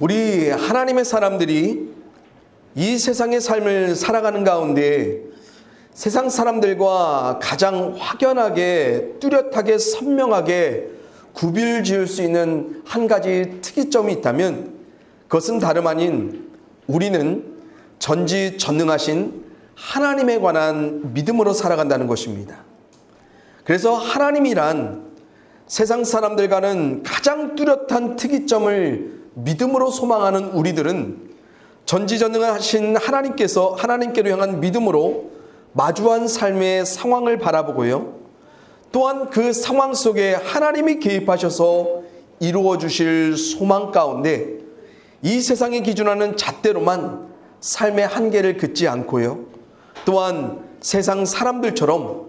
우리 하나님의 사람들이 이 세상의 삶을 살아가는 가운데 세상 사람들과 가장 확연하게 뚜렷하게 선명하게 구별 지을 수 있는 한 가지 특이점이 있다면 그것은 다름 아닌 우리는 전지전능하신 하나님에 관한 믿음으로 살아간다는 것입니다. 그래서 하나님이란 세상 사람들과는 가장 뚜렷한 특이점을 믿음으로 소망하는 우리들은 전지전능하신 하나님께로 향한 믿음으로 마주한 삶의 상황을 바라보고요. 또한 그 상황 속에 하나님이 개입하셔서 이루어 주실 소망 가운데 이 세상이 기준하는 잣대로만 삶의 한계를 긋지 않고요. 또한 세상 사람들처럼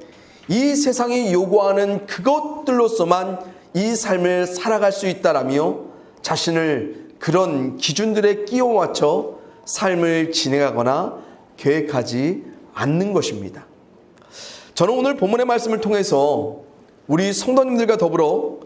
이 세상이 요구하는 그것들로서만 이 삶을 살아갈 수 있다라며 자신을 그런 기준들에 끼워 맞춰 삶을 진행하거나 계획하지 않는 것입니다. 저는 오늘 본문의 말씀을 통해서 우리 성도님들과 더불어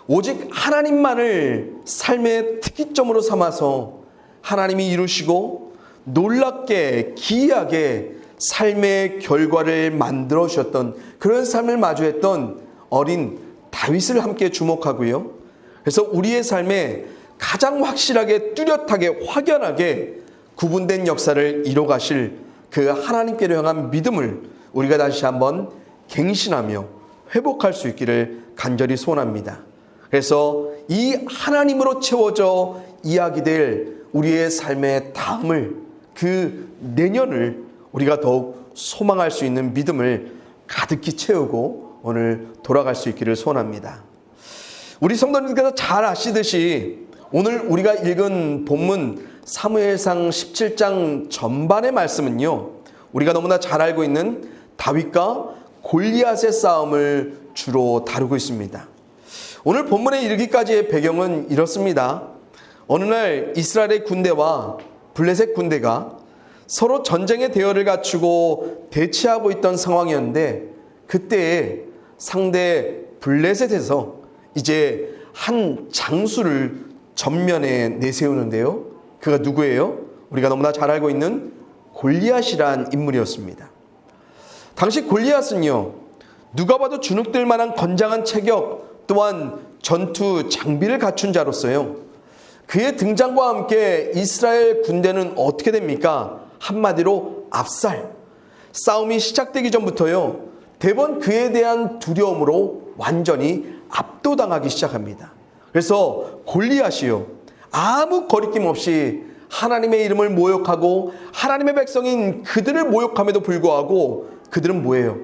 오직 하나님만을 삶의 특이점으로 삼아서 하나님이 이루시고 놀랍게 기이하게 삶의 결과를 만들어 주셨던 그런 삶을 마주했던 어린 다윗을 함께 주목하고요. 그래서 우리의 삶에 가장 확실하게 뚜렷하게 확연하게 구분된 역사를 이뤄가실 그 하나님께로 향한 믿음을 우리가 다시 한번 갱신하며 회복할 수 있기를 간절히 소원합니다. 그래서 이 하나님으로 채워져 이야기될 우리의 삶의 다음을 그 내년을 우리가 더욱 소망할 수 있는 믿음을 가득히 채우고 오늘 돌아갈 수 있기를 소원합니다. 우리 성도님께서 잘 아시듯이 오늘 우리가 읽은 본문 사무엘상 17장 전반의 말씀은요, 우리가 너무나 잘 알고 있는 다윗과 골리앗의 싸움을 주로 다루고 있습니다. 오늘 본문에 이르기까지의 배경은 이렇습니다. 어느 날 이스라엘의 군대와 블레셋 군대가 서로 전쟁의 대열을 갖추고 대치하고 있던 상황이었는데 그때에 상대 블레셋에서 이제 한 장수를 전면에 내세우는데요. 그가 누구예요? 우리가 너무나 잘 알고 있는 골리앗이란 인물이었습니다. 당시 골리앗은요, 누가 봐도 주눅들 만한 건장한 체격 또한 전투 장비를 갖춘 자로서요. 그의 등장과 함께 이스라엘 군대는 어떻게 됩니까? 한마디로 압살. 싸움이 시작되기 전부터요, 대번 그에 대한 두려움으로 완전히 압도당하기 시작합니다. 그래서 골리앗이요, 아무 거리낌 없이 하나님의 이름을 모욕하고 하나님의 백성인 그들을 모욕함에도 불구하고 그들은 뭐예요?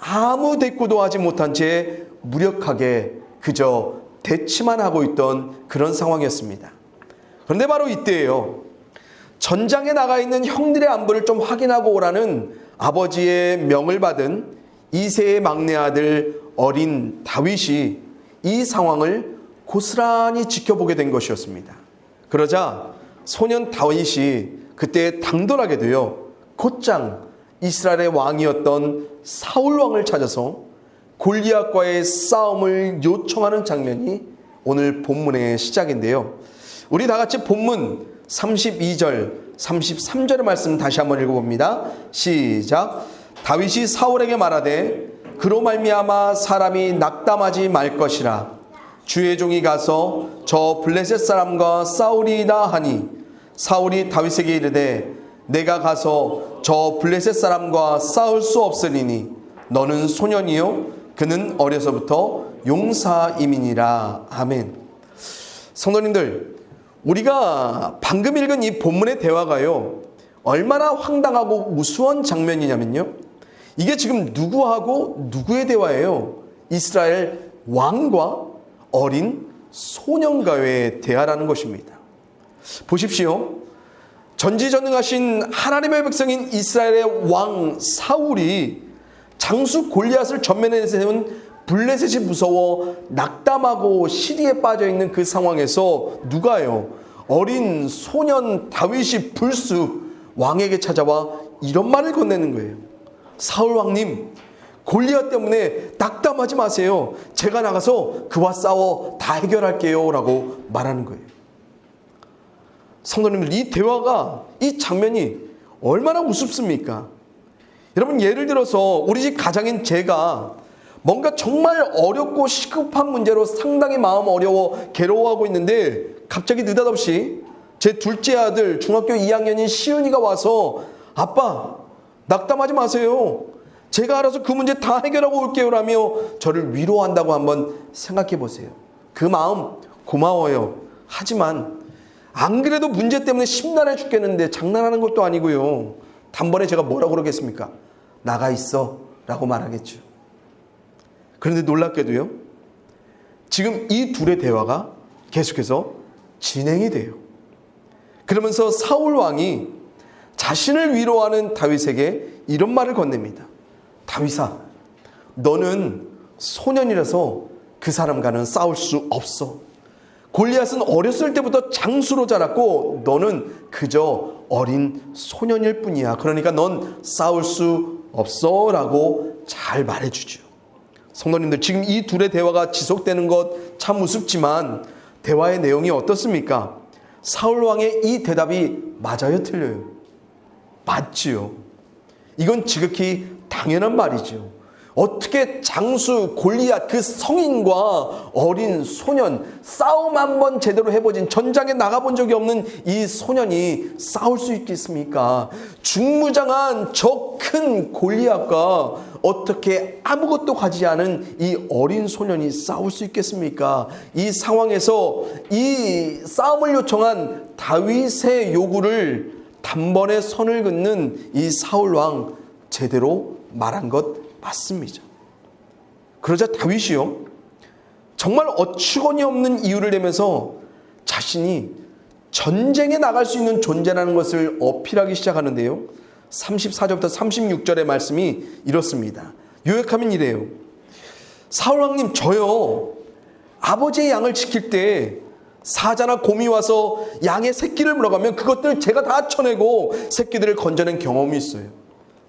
아무 대꾸도 하지 못한 채 무력하게 그저 대치만 하고 있던 그런 상황이었습니다. 그런데 바로 이때예요, 전장에 나가 있는 형들의 안부를 좀 확인하고 오라는 아버지의 명을 받은 이새의 막내 아들 어린 다윗이 이 상황을 고스란히 지켜보게 된 것이었습니다. 그러자 소년 다윗이 그때 당돌하게도요, 곧장 이스라엘의 왕이었던 사울 왕을 찾아서 골리앗과의 싸움을 요청하는 장면이 오늘 본문의 시작인데요. 우리 다 같이 본문 32절, 33절의 말씀 다시 한번 읽어봅니다. 시작. 다윗이 사울에게 말하되 그로 말미암아 사람이 낙담하지 말 것이라. 주의 종이 가서 저 블레셋 사람과 싸우리이다 하니 사울이 다윗에게 이르되 내가 가서 저 블레셋 사람과 싸울 수 없으리니 너는 소년이요 그는 어려서부터 용사임이니라. 아멘. 성도님들, 우리가 방금 읽은 이 본문의 대화가요, 얼마나 황당하고 우스운 장면이냐면요, 이게 지금 누구하고 누구의 대화예요? 이스라엘 왕과 어린 소년과의 대화라는 것입니다. 보십시오. 전지전능하신 하나님의 백성인 이스라엘의 왕 사울이 장수 골리앗을 전면에 세운 블레셋이 무서워 낙담하고 시리에 빠져있는 그 상황에서 누가요? 어린 소년 다윗이 불쑥 왕에게 찾아와 이런 말을 건네는 거예요. 사울 왕님, 골리앗 때문에 낙담하지 마세요. 제가 나가서 그와 싸워 다 해결할게요 라고 말하는 거예요. 성도님들, 이 대화가, 이 장면이 얼마나 우습습니까? 여러분, 예를 들어서 우리 집 가장인 제가 뭔가 정말 어렵고 시급한 문제로 상당히 마음 어려워 괴로워하고 있는데 갑자기 느닷없이 제 둘째 아들 중학교 2학년인 시은이가 와서 아빠 낙담하지 마세요. 제가 알아서 그 문제 다 해결하고 올게요 라며 저를 위로한다고 한번 생각해 보세요. 그 마음 고마워요. 하지만 안 그래도 문제 때문에 심란해 죽겠는데 장난하는 것도 아니고요. 단번에 제가 뭐라고 그러겠습니까? 나가 있어 라고 말하겠죠. 그런데 놀랍게도요, 지금 이 둘의 대화가 계속해서 진행이 돼요. 그러면서 사울 왕이 자신을 위로하는 다윗에게 이런 말을 건넵니다. 다윗아, 너는 소년이라서 그 사람과는 싸울 수 없어. 골리앗은 어렸을 때부터 장수로 자랐고 너는 그저 어린 소년일 뿐이야. 그러니까 넌 싸울 수 없어 라고 잘 말해주죠. 성도님들, 지금 이 둘의 대화가 지속되는 것 참 우습지만 대화의 내용이 어떻습니까? 사울왕의 이 대답이 맞아요, 틀려요? 맞지요. 이건 지극히 당연한 말이죠. 어떻게 장수 골리앗, 그 성인과 어린 소년, 싸움 한번 제대로 해보진, 전장에 나가본 적이 없는 이 소년이 싸울 수 있겠습니까? 중무장한 저 큰 골리앗과 어떻게 아무것도 가지지 않은 이 어린 소년이 싸울 수 있겠습니까? 이 상황에서 이 싸움을 요청한 다윗의 요구를 단번에 선을 긋는 이 사울왕, 제대로 말한 것 맞습니다. 그러자 다윗이요, 정말 어처구니 없는 이유를 대면서 자신이 전쟁에 나갈 수 있는 존재라는 것을 어필하기 시작하는데요. 34절부터 36절의 말씀이 이렇습니다. 요약하면 이래요. 사울왕님, 저요, 아버지의 양을 지킬 때 사자나 곰이 와서 양의 새끼를 물어가면 그것들 제가 다 쳐내고 새끼들을 건져낸 경험이 있어요.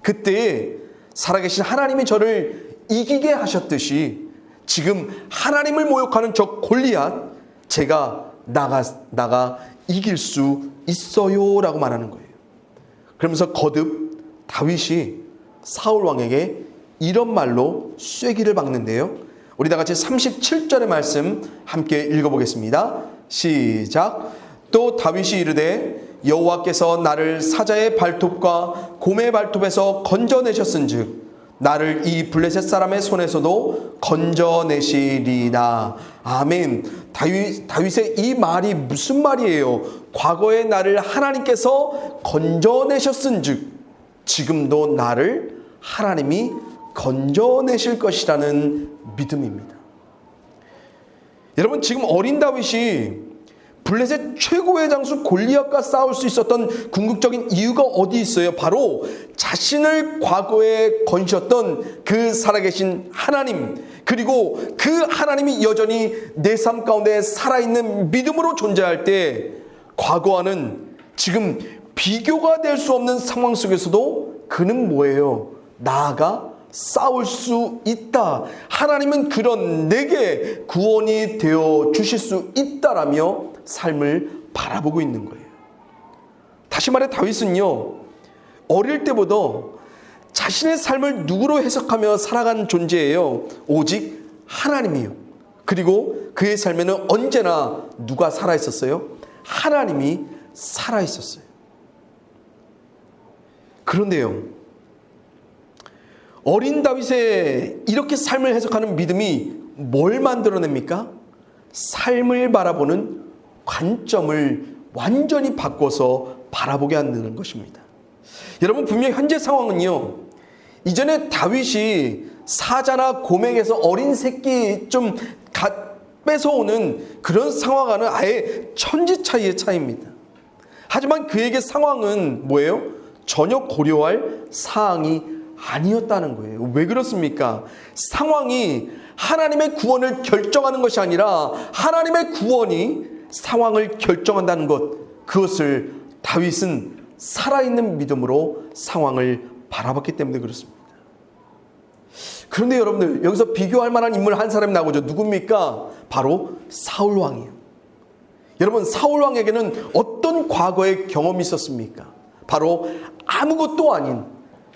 그때 살아계신 하나님이 저를 이기게 하셨듯이 지금 하나님을 모욕하는 저 골리앗, 제가 나가 이길 수 있어요 라고 말하는 거예요. 그러면서 거듭 다윗이 사울왕에게 이런 말로 쐐기를 박는데요. 우리 다 같이 37절의 말씀 함께 읽어보겠습니다. 시작. 또 다윗이 이르되 여호와께서 나를 사자의 발톱과 곰의 발톱에서 건져내셨은즉 나를 이 블레셋 사람의 손에서도 건져내시리나. 아멘. 다윗의 이 말이 무슨 말이에요? 과거에 나를 하나님께서 건져내셨은즉 지금도 나를 하나님이 건져내실 것이라는 믿음입니다. 여러분, 지금 어린 다윗이 블레셋 최고의 장수 골리앗과 싸울 수 있었던 궁극적인 이유가 어디 있어요? 바로 자신을 과거에 건지셨던 그 살아계신 하나님, 그리고 그 하나님이 여전히 내 삶 가운데 살아있는 믿음으로 존재할 때 과거와는 지금 비교가 될 수 없는 상황 속에서도 그는 뭐예요? 나아가 싸울 수 있다. 하나님은 그런 내게 구원이 되어 주실 수 있다라며 삶을 바라보고 있는 거예요. 다시 말해 다윗은요, 어릴 때부터 자신의 삶을 누구로 해석하며 살아간 존재예요? 오직 하나님이요. 그리고 그의 삶에는 언제나 누가 살아있었어요? 하나님이 살아있었어요. 그런데요, 어린 다윗의 이렇게 삶을 해석하는 믿음이 뭘 만들어냅니까? 삶을 바라보는 관점을 완전히 바꿔서 바라보게 하는 것입니다. 여러분, 분명히 현재 상황은요, 이전에 다윗이 사자나 곰에게서 어린 새끼 좀 뺏어오는 그런 상황과는 아예 천지 차이의 차이입니다. 하지만 그에게 상황은 뭐예요? 전혀 고려할 사항이 아니었다는 거예요. 왜 그렇습니까? 상황이 하나님의 구원을 결정하는 것이 아니라 하나님의 구원이 상황을 결정한다는 것, 그것을 다윗은 살아있는 믿음으로 상황을 바라봤기 때문에 그렇습니다. 그런데 여러분들, 여기서 비교할 만한 인물 한 사람이 나오죠. 누굽니까? 바로 사울 왕이에요. 여러분, 사울 왕에게는 어떤 과거의 경험이 있었습니까? 바로 아무것도 아닌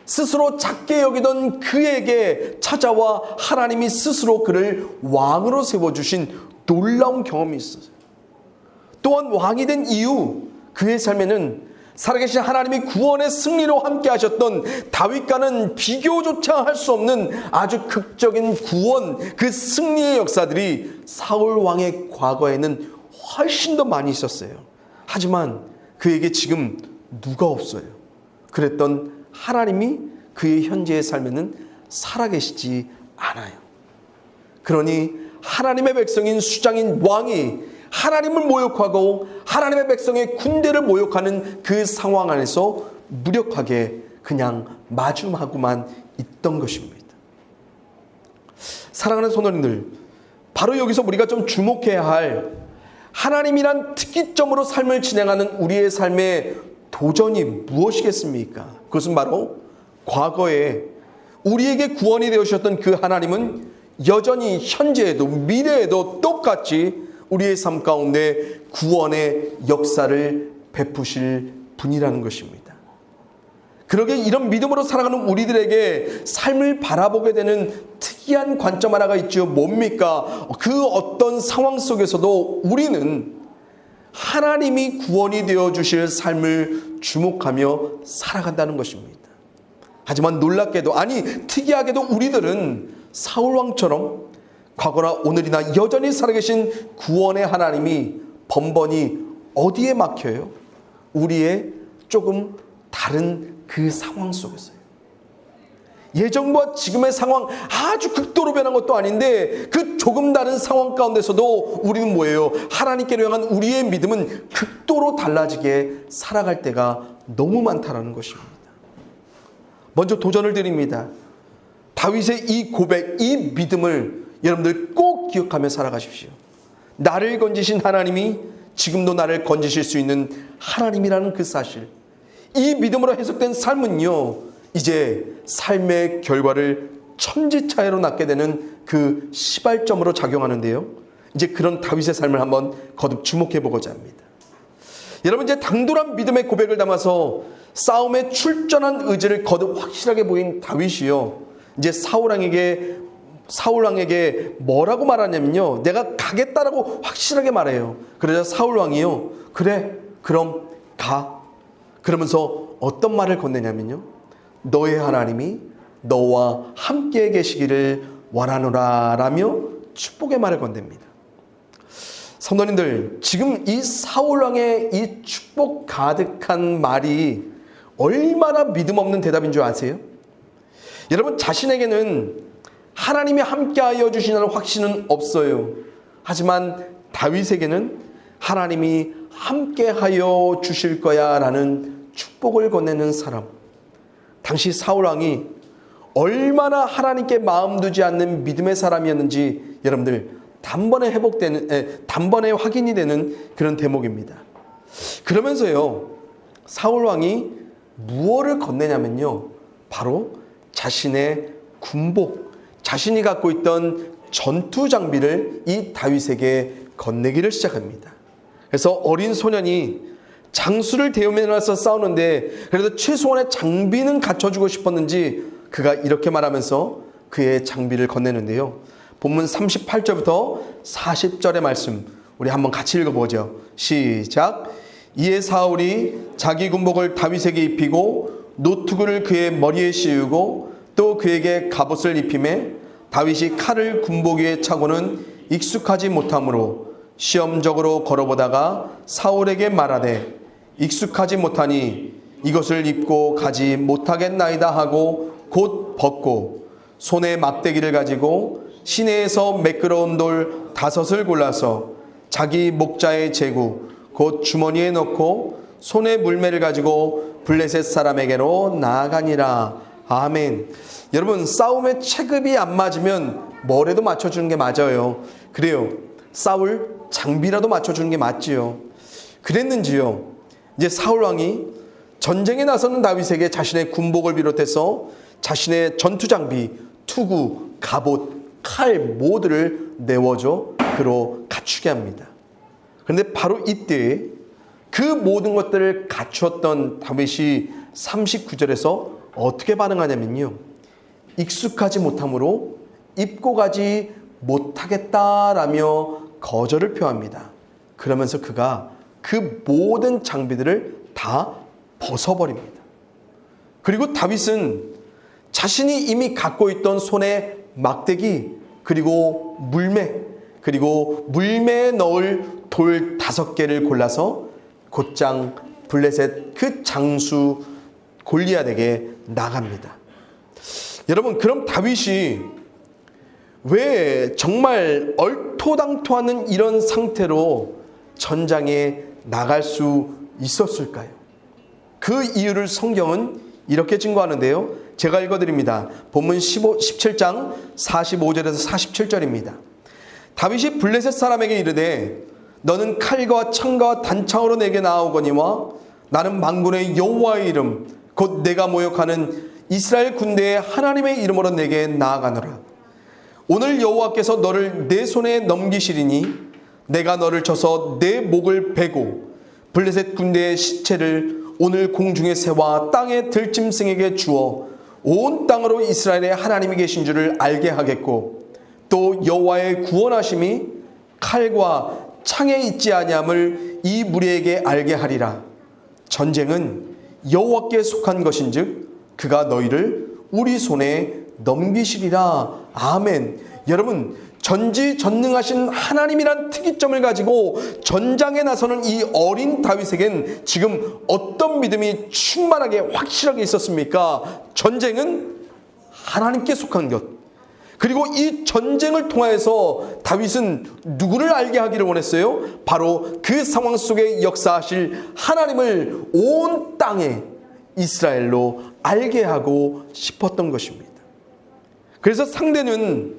스스로 작게 여기던 그에게 찾아와 하나님이 스스로 그를 왕으로 세워주신 놀라운 경험이 있었어요. 또한 왕이 된 이후 그의 삶에는 살아계신 하나님이 구원의 승리로 함께 하셨던 다윗과는 비교조차 할 수 없는 아주 극적인 구원, 그 승리의 역사들이 사울 왕의 과거에는 훨씬 더 많이 있었어요. 하지만 그에게 지금 누가 없어요. 그랬던 하나님이 그의 현재의 삶에는 살아계시지 않아요. 그러니 하나님의 백성인 수장인 왕이 하나님을 모욕하고 하나님의 백성의 군대를 모욕하는 그 상황 안에서 무력하게 그냥 마주하고만 있던 것입니다. 사랑하는 성도님들, 바로 여기서 우리가 좀 주목해야 할 하나님이란 특기점으로 삶을 진행하는 우리의 삶의 도전이 무엇이겠습니까? 그것은 바로 과거에 우리에게 구원이 되어주셨던 그 하나님은 여전히 현재에도 미래에도 똑같이 우리의 삶 가운데 구원의 역사를 베푸실 분이라는 것입니다. 그러게 이런 믿음으로 살아가는 우리들에게 삶을 바라보게 되는 특이한 관점 하나가 있죠. 뭡니까? 그 어떤 상황 속에서도 우리는 하나님이 구원이 되어 주실 삶을 주목하며 살아간다는 것입니다. 하지만 놀랍게도, 아니 특이하게도 우리들은 사울왕처럼 과거나 오늘이나 여전히 살아계신 구원의 하나님이 번번이 어디에 막혀요? 우리의 조금 다른 그 상황 속에서요. 예전과 지금의 상황 아주 극도로 변한 것도 아닌데 그 조금 다른 상황 가운데서도 우리는 뭐예요? 하나님께로 향한 우리의 믿음은 극도로 달라지게 살아갈 때가 너무 많다라는 것입니다. 먼저 도전을 드립니다. 다윗의 이 고백, 이 믿음을 여러분들 꼭 기억하며 살아가십시오. 나를 건지신 하나님이 지금도 나를 건지실 수 있는 하나님이라는 그 사실, 이 믿음으로 해석된 삶은요, 이제 삶의 결과를 천지차이로 낳게 되는 그 시발점으로 작용하는데요, 이제 그런 다윗의 삶을 한번 거듭 주목해 보고자 합니다. 여러분, 이제 당돌한 믿음의 고백을 담아서 싸움에 출전한 의지를 거듭 확실하게 보인 다윗이요, 이제 사울왕에게 뭐라고 말하냐면요, 내가 가겠다라고 확실하게 말해요. 그러자 사울왕이요, 그래 그럼 가. 그러면서 어떤 말을 건네냐면요, 너의 하나님이 너와 함께 계시기를 원하노라 라며 축복의 말을 건넵니다. 성도님들, 지금 이 사울왕의 이 축복 가득한 말이 얼마나 믿음 없는 대답인 줄 아세요? 여러분, 자신에게는 하나님이 함께하여 주시는 확신은 없어요. 하지만 다윗에게는 하나님이 함께하여 주실 거야 라는 축복을 건네는 사람. 당시 사울왕이 얼마나 하나님께 마음 두지 않는 믿음의 사람이었는지 여러분들 단번에 확인이 되는 그런 대목입니다. 그러면서요, 사울왕이 무엇을 건네냐면요, 바로 자신의 군복, 자신이 갖고 있던 전투 장비를 이 다윗에게 건네기를 시작합니다. 그래서 어린 소년이 장수를 대면해서 싸우는데 그래도 최소한의 장비는 갖춰주고 싶었는지 그가 이렇게 말하면서 그의 장비를 건네는데요, 본문 38절부터 40절의 말씀 우리 한번 같이 읽어보죠. 시작. 이에 사울이 자기 군복을 다윗에게 입히고 노투구를 그의 머리에 씌우고 또 그에게 갑옷을 입히매 다윗이 칼을 군복 위에 차고는 익숙하지 못하므로 시험적으로 걸어보다가 사울에게 말하되 익숙하지 못하니 이것을 입고 가지 못하겠나이다 하고 곧 벗고 손에 막대기를 가지고 시내에서 매끄러운 돌 5을 골라서 자기 목자의 제구 곧 주머니에 넣고 손에 물매를 가지고 블레셋 사람에게로 나아가니라. 아멘. 여러분, 싸움의 체급이 안 맞으면 뭐라도 맞춰주는 게 맞아요. 그래요, 싸울 장비라도 맞춰주는 게 맞지요. 그랬는지요, 이제 사울왕이 전쟁에 나서는 다윗에게 자신의 군복을 비롯해서 자신의 전투 장비, 투구, 갑옷, 칼 모두를 내어줘 그로 갖추게 합니다. 그런데 바로 이때 그 모든 것들을 갖추었던 다윗이 39절에서 어떻게 반응하냐면요, 익숙하지 못함으로 입고 가지 못하겠다라며 거절을 표합니다. 그러면서 그가 그 모든 장비들을 다 벗어버립니다. 그리고 다윗은 자신이 이미 갖고 있던 손에 막대기, 그리고 물매, 그리고 물매에 넣을 돌 5개를 골라서 곧장 블레셋 그 장수 골리앗에게 나갑니다. 여러분, 그럼 다윗이 왜 정말 얼토당토하는 이런 상태로 전장에 나갈 수 있었을까요? 그 이유를 성경은 이렇게 증거하는데요. 제가 읽어드립니다. 본문 17장 45절에서 47절입니다. 다윗이 블레셋 사람에게 이르되 너는 칼과 창과 단창으로 내게 나아오거니와 나는 만군의 여호와의 이름 곧 내가 모욕하는 이스라엘 군대의 하나님의 이름으로 내게 나아가노라. 오늘 여호와께서 너를 내 손에 넘기시리니 내가 너를 쳐서 내 목을 베고 블레셋 군대의 시체를 오늘 공중의 새와 땅의 들짐승에게 주어 온 땅으로 이스라엘의 하나님이 계신 줄을 알게 하겠고 또 여호와의 구원하심이 칼과 창에 있지 아니함을 이 무리에게 알게 하리라. 전쟁은 여호와께 속한 것인즉 그가 너희를 우리 손에 넘기시리라. 아멘. 여러분, 전지전능하신 하나님이란 특이점을 가지고 전장에 나서는 이 어린 다윗에겐 지금 어떤 믿음이 충만하게 확실하게 있었습니까? 전쟁은 하나님께 속한 것. 그리고 이 전쟁을 통하여서 다윗은 누구를 알게 하기를 원했어요? 바로 그 상황 속에 역사하실 하나님을 온 땅에 이스라엘로 알게 하고 싶었던 것입니다. 그래서 상대는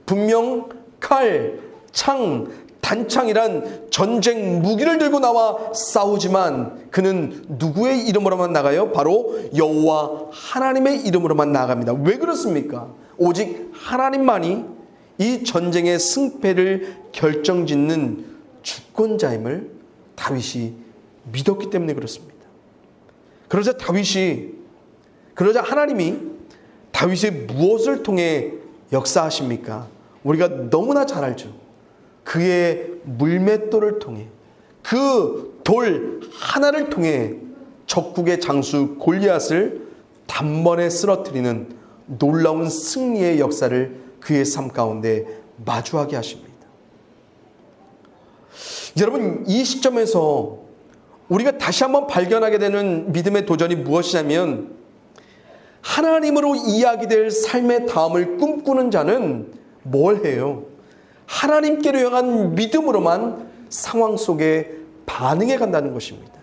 분명 칼, 창, 단창이란 전쟁 무기를 들고 나와 싸우지만 그는 누구의 이름으로만 나가요? 바로 여호와 하나님의 이름으로만 나아갑니다. 왜 그렇습니까? 오직 하나님만이 이 전쟁의 승패를 결정짓는 주권자임을 다윗이 믿었기 때문에 그렇습니다. 그러자 하나님이 다윗이 무엇을 통해 역사하십니까? 우리가 너무나 잘 알죠. 그의 물맷돌을 통해, 그 돌 하나를 통해 적국의 장수 골리앗을 단번에 쓰러뜨리는 놀라운 승리의 역사를 그의 삶 가운데 마주하게 하십니다. 여러분, 이 시점에서 우리가 다시 한번 발견하게 되는 믿음의 도전이 무엇이냐면 하나님으로 이야기될 삶의 다음을 꿈꾸는 자는 뭘 해요? 하나님께로 향한 믿음으로만 상황 속에 반응해 간다는 것입니다.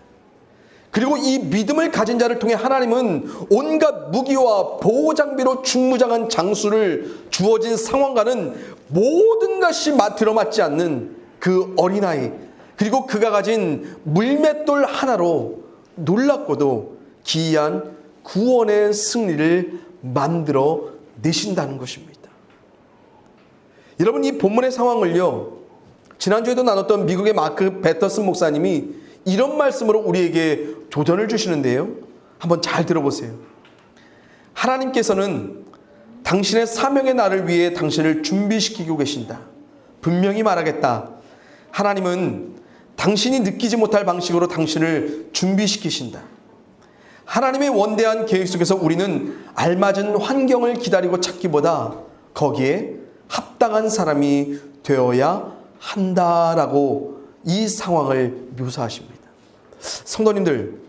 그리고 이 믿음을 가진 자를 통해 하나님은 온갖 무기와 보호장비로 충무장한 장수를 주어진 상황과는 모든 것이 들어맞지 않는 그 어린아이, 그리고 그가 가진 물맷돌 하나로 놀랍고도 기이한 구원의 승리를 만들어 내신다는 것입니다. 여러분, 이 본문의 상황을요, 지난주에도 나눴던 미국의 마크 배터슨 목사님이 이런 말씀으로 우리에게 도전을 주시는데요. 한번 잘 들어보세요. 하나님께서는 당신의 사명의 날을 위해 당신을 준비시키고 계신다. 분명히 말하겠다. 하나님은 당신이 느끼지 못할 방식으로 당신을 준비시키신다. 하나님의 원대한 계획 속에서 우리는 알맞은 환경을 기다리고 찾기보다 거기에 합당한 사람이 되어야 한다라고 이 상황을 묘사하십니다. 성도님들,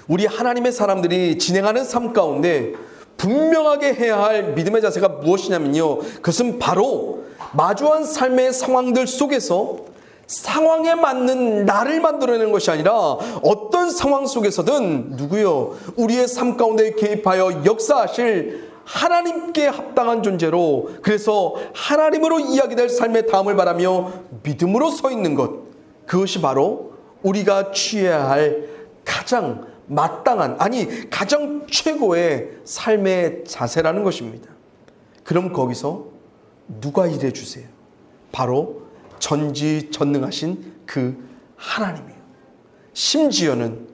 우리 하나님의 사람들이 진행하는 삶 가운데 분명하게 해야 할 믿음의 자세가 무엇이냐면요, 그것은 바로 마주한 삶의 상황들 속에서 상황에 맞는 나를 만들어내는 것이 아니라 어떤 상황 속에서든 우리의 삶 가운데 개입하여 역사하실 하나님께 합당한 존재로, 그래서 하나님으로 이야기될 삶의 다음을 바라며 믿음으로 서 있는 것, 그것이 바로 우리가 취해야 할 가장 마땅한, 가장 최고의 삶의 자세라는 것입니다. 그럼 거기서 누가 일해 주세요? 바로 전지전능하신 그 하나님이에요. 심지어는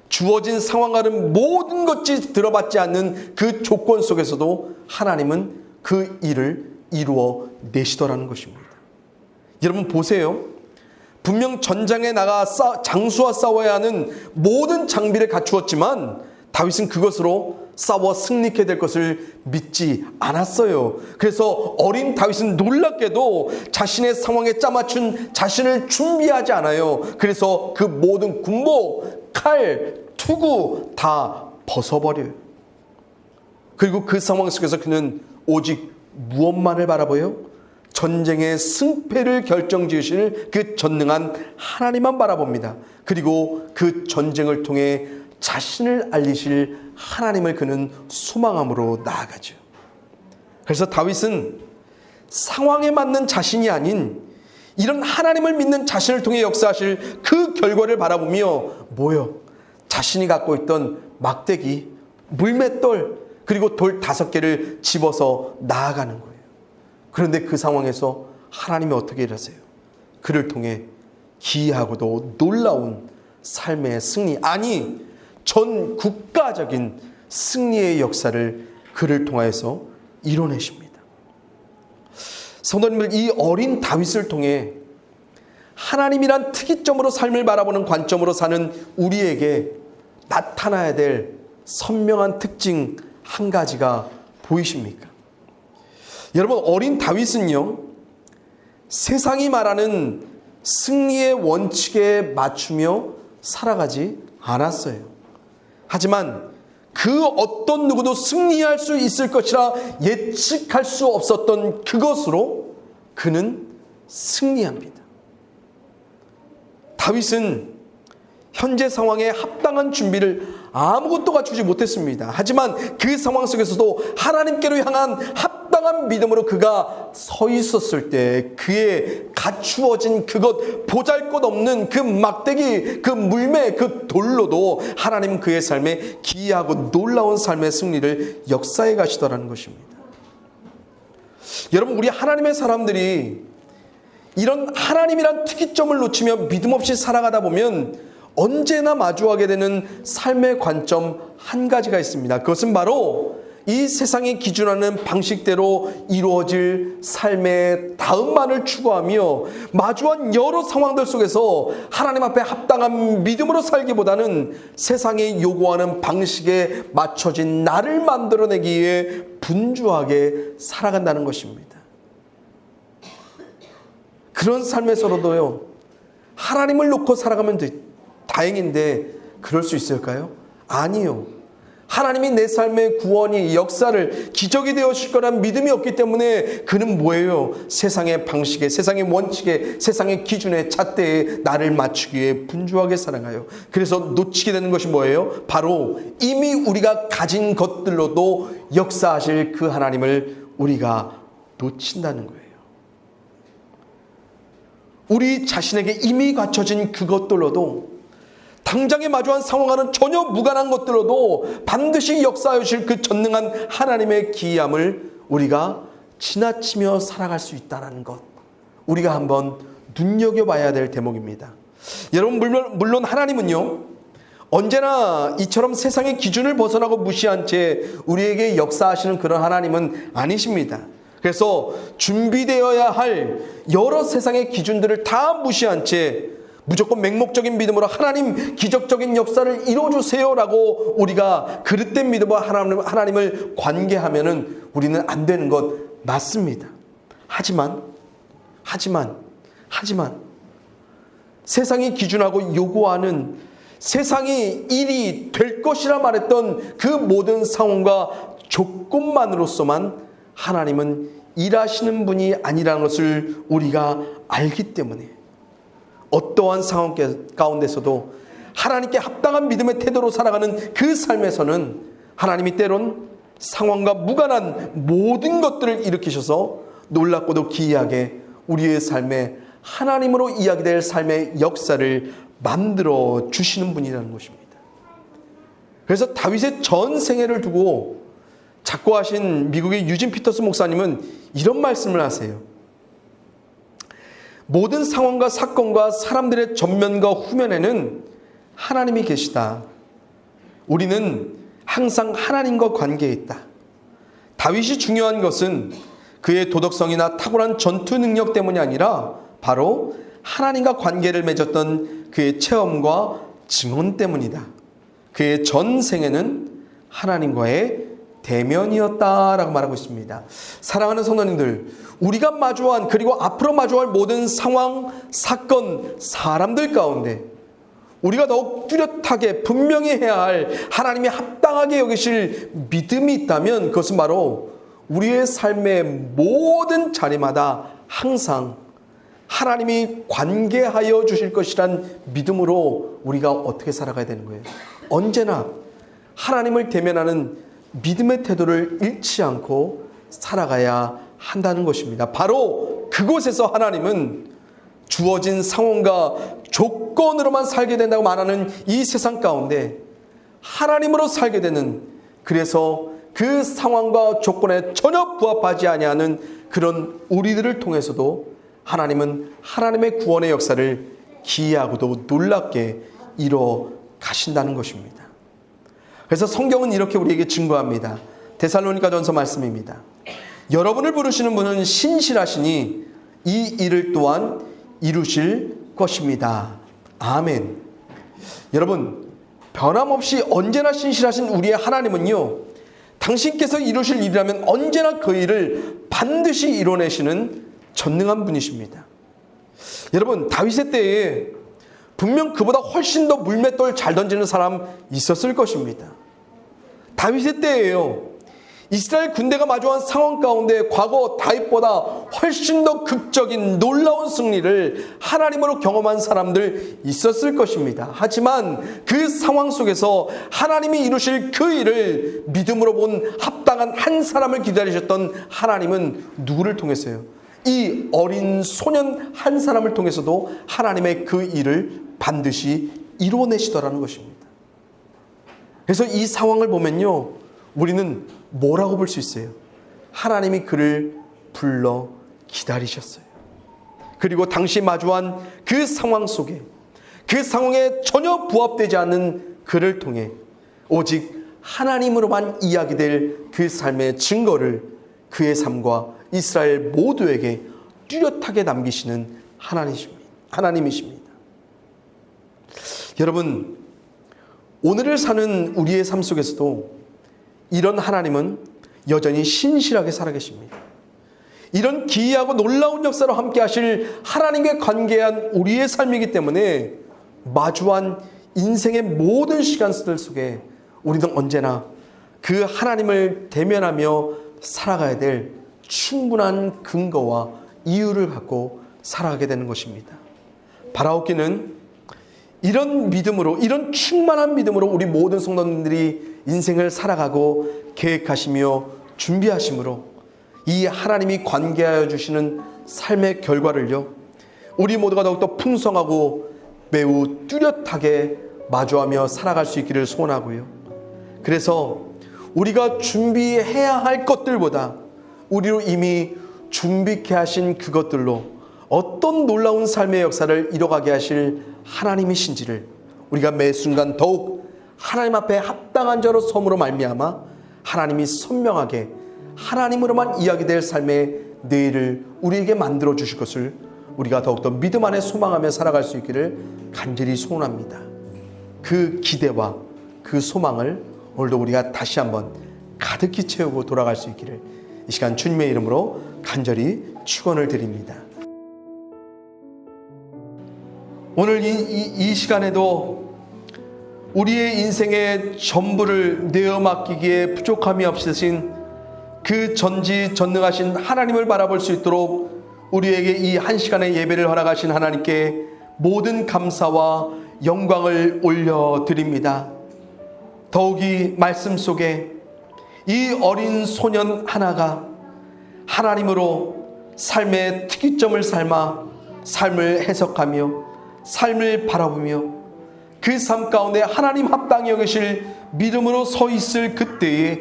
주어진 상황과는 모든 것이 들어받지 않는 그 조건 속에서도 하나님은 그 일을 이루어 내시더라는 것입니다. 여러분 보세요. 분명 전장에 나가 장수와 싸워야 하는 모든 장비를 갖추었지만 다윗은 그것으로 싸워 승리케 될 것을 믿지 않았어요. 그래서 어린 다윗은 놀랍게도 자신의 상황에 짜맞춘 자신을 준비하지 않아요. 그래서 그 모든 군복, 칼, 투구 다 벗어버려요. 그리고 그 상황 속에서 그는 오직 무엇만을 바라보요? 전쟁의 승패를 결정지으실 그 전능한 하나님만 바라봅니다. 그리고 그 전쟁을 통해 자신을 알리실 하나님을 그는 소망함으로 나아가죠. 그래서 다윗은 상황에 맞는 자신이 아닌 이런 하나님을 믿는 자신을 통해 역사하실 그 결과를 바라보며 뭐요? 자신이 갖고 있던 막대기, 물맷돌, 그리고 돌 5개를 집어서 나아가는 거예요. 그런데 그 상황에서 하나님이 어떻게 일하세요? 그를 통해 기이하고도 놀라운 삶의 승리, 아니 전 국가적인 승리의 역사를 그를 통하여서 이뤄내십니다. 성도님들, 이 어린 다윗을 통해 하나님이란 특이점으로 삶을 바라보는 관점으로 사는 우리에게 나타나야 될 선명한 특징 한 가지가 보이십니까? 여러분, 어린 다윗은요, 세상이 말하는 승리의 원칙에 맞추며 살아가지 않았어요. 하지만 그 어떤 누구도 승리할 수 있을 것이라 예측할 수 없었던 그것으로 그는 승리합니다. 다윗은 현재 상황에 합당한 준비를 아무것도 갖추지 못했습니다. 하지만 그 상황 속에서도 하나님께로 향한 합당한 믿음으로 그가 서 있었을 때 그의 갖추어진 그것 보잘것없는 그 막대기, 그 물매, 그 돌로도 하나님은 그의 삶에 기이하고 놀라운 삶의 승리를 역사해 가시더라는 것입니다. 여러분, 우리 하나님의 사람들이 이런 하나님이란 특이점을 놓치며 믿음 없이 살아가다 보면 언제나 마주하게 되는 삶의 관점 한 가지가 있습니다. 그것은 바로 이 세상이 기준하는 방식대로 이루어질 삶의 다음만을 추구하며 마주한 여러 상황들 속에서 하나님 앞에 합당한 믿음으로 살기보다는 세상이 요구하는 방식에 맞춰진 나를 만들어내기 위해 분주하게 살아간다는 것입니다. 그런 삶에서로도요, 하나님을 놓고 살아가면 다행인데 그럴 수 있을까요? 아니요. 하나님이 내 삶의 구원이, 역사를, 기적이 되어질 거란 믿음이 없기 때문에 그는 뭐예요? 세상의 방식에, 세상의 원칙에, 세상의 기준에, 잣대에 나를 맞추기 위해 분주하게 살아가요. 그래서 놓치게 되는 것이 뭐예요? 바로 이미 우리가 가진 것들로도 역사하실 그 하나님을 우리가 놓친다는 거예요. 우리 자신에게 이미 갖춰진 그것들로도, 당장에 마주한 상황과는 전혀 무관한 것들로도 반드시 역사하여 주실 그 전능한 하나님의 기이함을 우리가 지나치며 살아갈 수 있다는 것, 우리가 한번 눈여겨봐야 될 대목입니다. 여러분, 물론 하나님은요, 언제나 이처럼 세상의 기준을 벗어나고 무시한 채 우리에게 역사하시는 그런 하나님은 아니십니다. 그래서 준비되어야 할 여러 세상의 기준들을 다 무시한 채 무조건 맹목적인 믿음으로 하나님 기적적인 역사를 이루어주세요라고 우리가 그릇된 믿음으로 하나님을 관계하면은 우리는 안 되는 것 맞습니다. 하지만 세상이 기준하고 요구하는, 세상이 일이 될 것이라 말했던 그 모든 상황과 조건만으로서만 하나님은 일하시는 분이 아니라는 것을 우리가 알기 때문에 어떠한 상황 가운데서도 하나님께 합당한 믿음의 태도로 살아가는 그 삶에서는 하나님이 때론 상황과 무관한 모든 것들을 일으키셔서 놀랍고도 기이하게 우리의 삶에 하나님으로 이야기될 삶의 역사를 만들어 주시는 분이라는 것입니다. 그래서 다윗의 전 생애를 두고 작고하신 미국의 유진 피터스 목사님은 이런 말씀을 하세요. 모든 상황과 사건과 사람들의 전면과 후면에는 하나님이 계시다. 우리는 항상 하나님과 관계에 있다. 다윗이 중요한 것은 그의 도덕성이나 탁월한 전투 능력 때문이 아니라 바로 하나님과 관계를 맺었던 그의 체험과 증언 때문이다. 그의 전생에는 하나님과의 대면이었다라고 말하고 있습니다. 사랑하는 성도님들, 우리가 마주한 그리고 앞으로 마주할 모든 상황, 사건, 사람들 가운데 우리가 더욱 뚜렷하게 분명히 해야 할 하나님이 합당하게 여기실 믿음이 있다면 그것은 바로 우리의 삶의 모든 자리마다 항상 하나님이 관계하여 주실 것이란 믿음으로 우리가 어떻게 살아가야 되는 거예요? 언제나 하나님을 대면하는 믿음의 태도를 잃지 않고 살아가야 한다는 것입니다. 바로 그곳에서 하나님은 주어진 상황과 조건으로만 살게 된다고 말하는 이 세상 가운데 하나님으로 살게 되는, 그래서 그 상황과 조건에 전혀 부합하지 아니하는 그런 우리들을 통해서도 하나님은 하나님의 구원의 역사를 기이하고도 놀랍게 이루어 가신다는 것입니다. 그래서 성경은 이렇게 우리에게 증거합니다. 데살로니가전서 말씀입니다. 여러분을 부르시는 분은 신실하시니 이 일을 또한 이루실 것입니다. 아멘. 여러분, 변함없이 언제나 신실하신 우리의 하나님은요, 당신께서 이루실 일이라면 언제나 그 일을 반드시 이뤄내시는 전능한 분이십니다. 여러분, 다윗의 때에 분명 그보다 훨씬 더 물맷돌 잘 던지는 사람 있었을 것입니다. 다윗의 때에요, 이스라엘 군대가 마주한 상황 가운데 과거 다윗보다 훨씬 더 극적인 놀라운 승리를 하나님으로 경험한 사람들 있었을 것입니다. 하지만 그 상황 속에서 하나님이 이루실 그 일을 믿음으로 본 합당한 한 사람을 기다리셨던 하나님은 누구를 통해서요? 이 어린 소년 한 사람을 통해서도 하나님의 그 일을 반드시 이루어내시더라는 것입니다. 그래서 이 상황을 보면요, 우리는 뭐라고 볼 수 있어요? 하나님이 그를 불러 기다리셨어요. 그리고 당시 마주한 그 상황 속에, 그 상황에 전혀 부합되지 않는 그를 통해 오직 하나님으로만 이야기될 그 삶의 증거를 그의 삶과 이스라엘 모두에게 뚜렷하게 남기시는 하나님이십니다. 여러분, 오늘을 사는 우리의 삶 속에서도 이런 하나님은 여전히 신실하게 살아계십니다. 이런 기이하고 놀라운 역사로 함께 하실 하나님께 관계한 우리의 삶이기 때문에 마주한 인생의 모든 시간들 속에 우리는 언제나 그 하나님을 대면하며 살아가야 될 충분한 근거와 이유를 갖고 살아가게 되는 것입니다. 바라옵기는 이런 믿음으로, 이런 충만한 믿음으로 우리 모든 성도님들이 인생을 살아가고 계획하시며 준비하심으로 이 하나님이 관계하여 주시는 삶의 결과를요, 우리 모두가 더욱더 풍성하고 매우 뚜렷하게 마주하며 살아갈 수 있기를 소원하고요. 그래서 우리가 준비해야 할 것들보다 우리로 이미 준비케 하신 그것들로 어떤 놀라운 삶의 역사를 이뤄가게 하실 하나님이신지를 우리가 매 순간 더욱 하나님 앞에 합당한 자로 섬으로 말미암아 하나님이 선명하게 하나님으로만 이야기될 삶의 내일을 우리에게 만들어 주실 것을 우리가 더욱더 믿음 안에 소망하며 살아갈 수 있기를 간절히 소원합니다. 그 기대와 그 소망을 오늘도 우리가 다시 한번 가득히 채우고 돌아갈 수 있기를 이 시간 주님의 이름으로 간절히 축원을 드립니다. 오늘 이 시간에도 우리의 인생의 전부를 내어 맡기기에 부족함이 없으신 그 전지전능하신 하나님을 바라볼 수 있도록 우리에게 이 한 시간의 예배를 허락하신 하나님께 모든 감사와 영광을 올려드립니다. 더욱이 말씀 속에 이 어린 소년 하나가 하나님으로 삶의 특이점을 삶아 삶을 해석하며 삶을 바라보며 그 삶 가운데 하나님 합당히 여기실 믿음으로 서 있을 그때에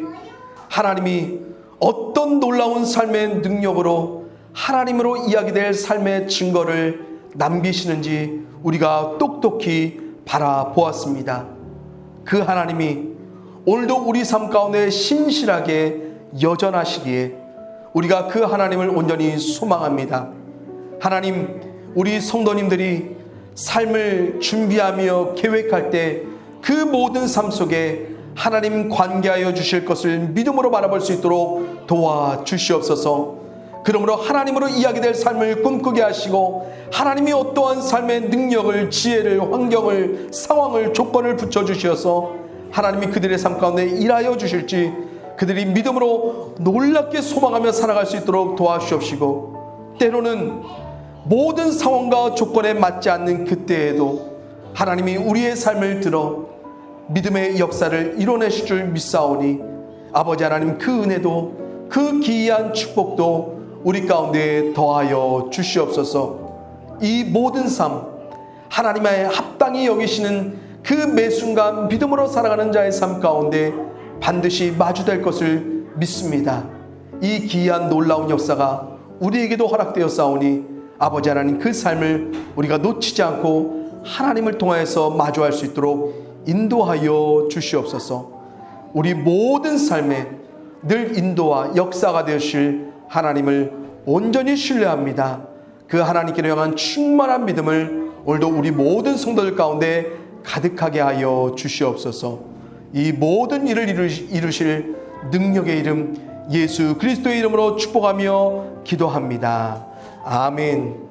하나님이 어떤 놀라운 삶의 능력으로 하나님으로 이야기될 삶의 증거를 남기시는지 우리가 똑똑히 바라보았습니다. 그 하나님이 오늘도 우리 삶 가운데 신실하게 여전하시기에 우리가 그 하나님을 온전히 소망합니다. 하나님, 우리 성도님들이 삶을 준비하며 계획할 때 그 모든 삶 속에 하나님 관계하여 주실 것을 믿음으로 바라볼 수 있도록 도와주시옵소서. 그러므로 하나님으로 이야기될 삶을 꿈꾸게 하시고 하나님이 어떠한 삶의 능력을, 지혜를, 환경을, 상황을, 조건을 붙여주셔서 하나님이 그들의 삶 가운데 일하여 주실지 그들이 믿음으로 놀랍게 소망하며 살아갈 수 있도록 도와주시옵시고, 때로는 모든 상황과 조건에 맞지 않는 그때에도 하나님이 우리의 삶을 들어 믿음의 역사를 이뤄내실 줄 믿사오니 아버지 하나님, 그 은혜도 그 기이한 축복도 우리 가운데 더하여 주시옵소서. 이 모든 삶 하나님의 합당히 여기시는 그 매순간 믿음으로 살아가는 자의 삶 가운데 반드시 마주될 것을 믿습니다. 이 기이한 놀라운 역사가 우리에게도 허락되었사오니 아버지 하나님, 그 삶을 우리가 놓치지 않고 하나님을 통하여서 마주할 수 있도록 인도하여 주시옵소서. 우리 모든 삶에 늘 인도와 역사가 되실 하나님을 온전히 신뢰합니다. 그 하나님께로 향한 충만한 믿음을 오늘도 우리 모든 성도들 가운데 가득하게 하여 주시옵소서. 이 모든 일을 이루실 능력의 이름 예수 그리스도의 이름으로 축복하며 기도합니다. 아멘.